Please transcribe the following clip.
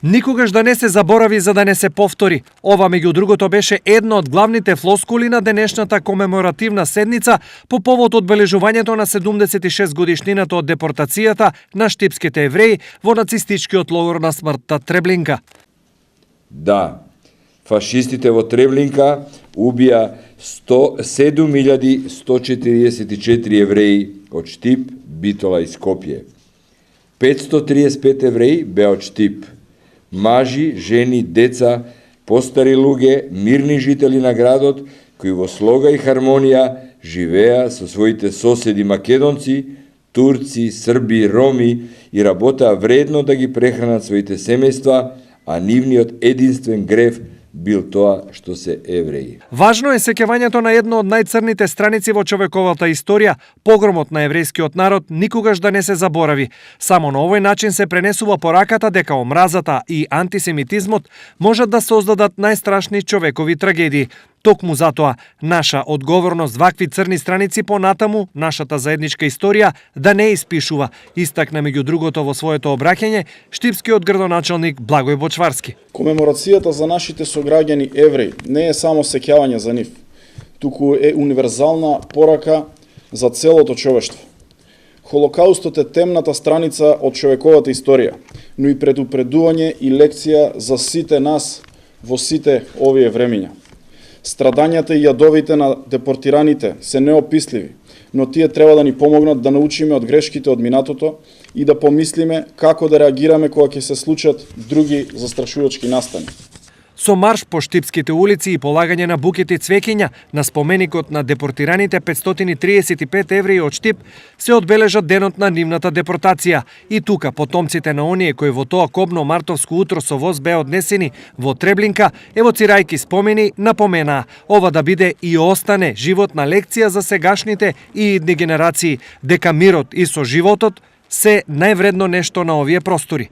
Никогаш да не се заборави за да не се повтори. Ова меѓу другото беше едно од главните флоскули на денешната комеморативна седница по повод одбележувањето на 76 годишнината од депортацијата на штипските евреи во нацистичкиот логор на смртта Треблинка. Да, фашистите во Треблинка убија 7144 евреи од Штип, Битола и Скопје. 535 евреи беа од Штип. Мажи, жени, деца, постари луѓе, мирни жители на градот, кои во слога и хармонија живеа со своите соседи македонци, турци, срби, роми и работаа вредно да ги прехранат своите семејства, а нивниот единствен грев бил тоа што се евреи. Важно е сеќавањето на едно од најцрните страници во човековата историја, погромот на еврејскиот народ никогаш да не се заборави. Само на овој начин се пренесува пораката дека омразата и антисемитизмот можат да создадат најстрашни човекови трагедии. Токму затоа, наша одговорност вакви црни страници понатаму, нашата заедничка историја, да не испишува, истакна меѓу другото во своето обраќање штипскиот градоначалник Благој Бочварски. Комеморацијата за нашите сограѓани евреи не е само сеќавање за нив, туку е универзална порака за целото човештво. Холокаустот е темната страница од човековата историја, но и предупредување и лекција за сите нас во сите овие времиња. Страдањата и јадовите на депортираните се неописливи, но тие треба да ни помогнат да научиме од грешките од минатото и да помислиме како да реагираме кога ќе се случат други застрашувачки настани. Со марш по штипските улици и полагање на букети цвеќиња на споменикот на депортираните 535 евреи од Штип се одбележа денот на нивната депортација. И тука потомците на оние кои во тоа кобно мартовско утро со воз беа однесени во Треблинка, евоцирајки спомени, напоменаа ова да биде и остане животна лекција за сегашните и идни генерации, дека мирот и со животот се највредно нешто на овие простори.